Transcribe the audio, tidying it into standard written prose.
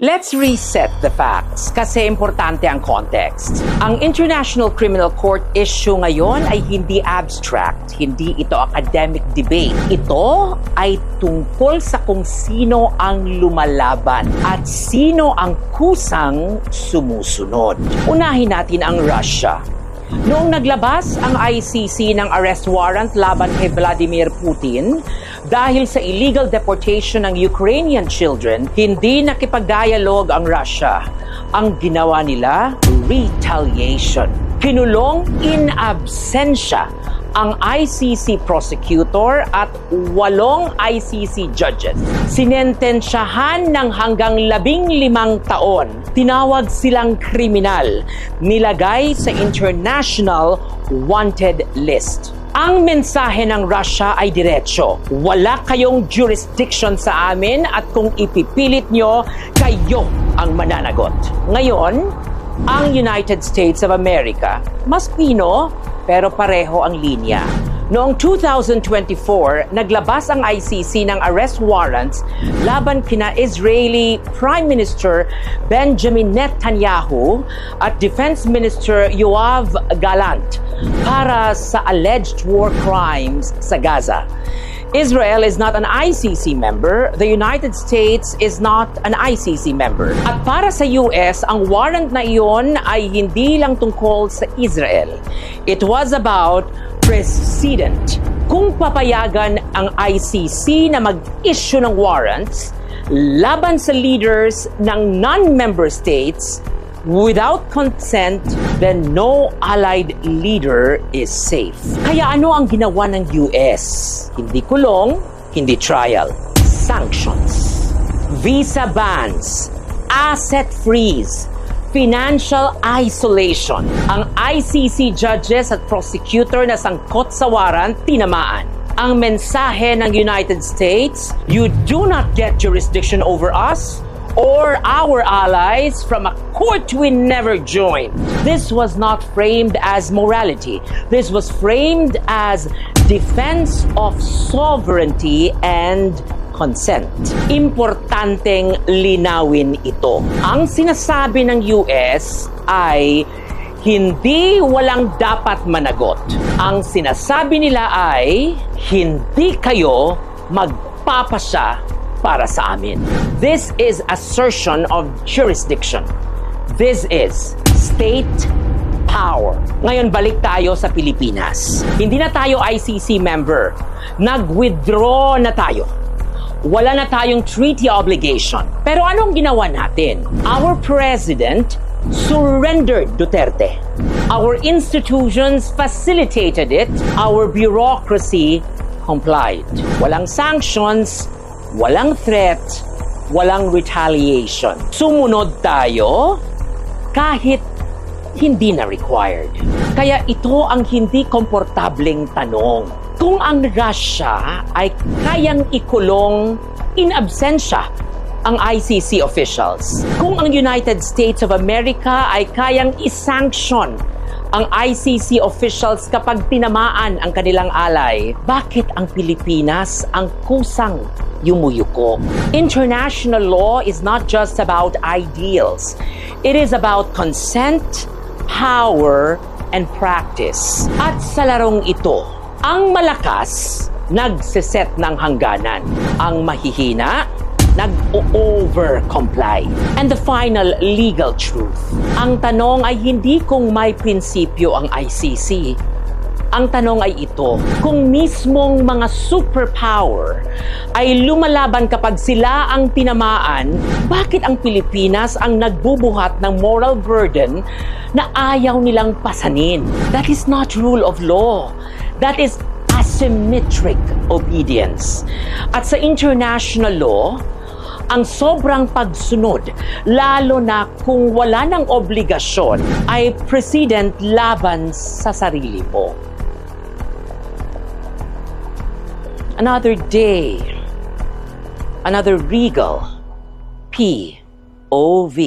Let's reset the facts kasi importante ang context. Ang International Criminal Court issue ngayon ay hindi abstract, hindi ito academic debate. Ito ay tungkol sa kung sino ang lumalaban at sino ang kusang sumusunod. Unahin natin ang Russia. Noong naglabas ang ICC ng arrest warrant laban kay Vladimir Putin dahil sa illegal deportation ng Ukrainian children, hindi nakipag-dialogue ang Russia. Ang ginawa nila, retaliation. Kinulong in absentia ang ICC prosecutor at 8 ICC judges. Sinentensyahan ng hanggang 15 taon. Tinawag silang kriminal. Nilagay sa international wanted list. Ang mensahe ng Russia ay diretso. Wala kayong jurisdiction sa amin at kung ipipilit nyo, kayo ang mananagot. Ngayon, ang United States of America, mas pino, pero pareho ang linya. Noong 2024, naglabas ang ICC ng arrest warrants laban kina Israeli Prime Minister Benjamin Netanyahu at Defense Minister Yoav Gallant para sa alleged war crimes sa Gaza. Israel is not an ICC member. The United States is not an ICC member. At para sa US, ang warrant na iyon ay hindi lang tungkol sa Israel. It was about precedent. Kung papayagan ang ICC na mag-issue ng warrants laban sa leaders ng non-member states without consent, then no allied leader is safe. Kaya ano ang ginawa ng US? Hindi kulong, hindi trial. Sanctions, visa bans, asset freeze, financial isolation. Ang ICC judges at prosecutor na sangkot sa warrant, tinamaan. Ang mensahe ng United States, you do not get jurisdiction over us or our allies from a court we never joined. This was not framed as morality. This was framed as defense of sovereignty and consent. Importanteng linawin ito. Ang sinasabi ng US ay hindi walang dapat managot. Ang sinasabi nila ay hindi kayo magpapasya para sa amin. This is assertion of jurisdiction. This is state power. Ngayon balik tayo sa Pilipinas. Hindi na tayo ICC member. Nag-withdraw na tayo. Wala na tayong treaty obligation. Pero anong ginawa natin? Our president surrendered Duterte. Our institutions facilitated it. Our bureaucracy complied. Walang sanctions, walang threat, walang retaliation. Sumunod tayo kahit hindi na required. Kaya ito ang hindi komportableng tanong. Kung ang Russia ay kayang ikulong in absentia ang ICC officials, kung ang United States of America ay kayang isanction ang ICC officials kapag tinamaan ang kanilang ally, bakit ang Pilipinas ang kusang yumuyuko? International law is not just about ideals. It is about consent, power, and practice. At sa larong ito, ang malakas nagsiset ng hangganan. Ang mahihina nag-over-comply. And the final legal truth. Ang tanong ay hindi kung may prinsipyo ang ICC. Ang tanong ay ito, kung mismong mga superpower ay lumalaban kapag sila ang tinamaan, bakit ang Pilipinas ang nagbubuhat ng moral burden na ayaw nilang pasanin? That is not rule of law. That is asymmetric obedience. At sa international law, ang sobrang pagsunod, lalo na kung wala ng obligasyon, ay precedent laban sa sarili mo. Another day, another regal POV.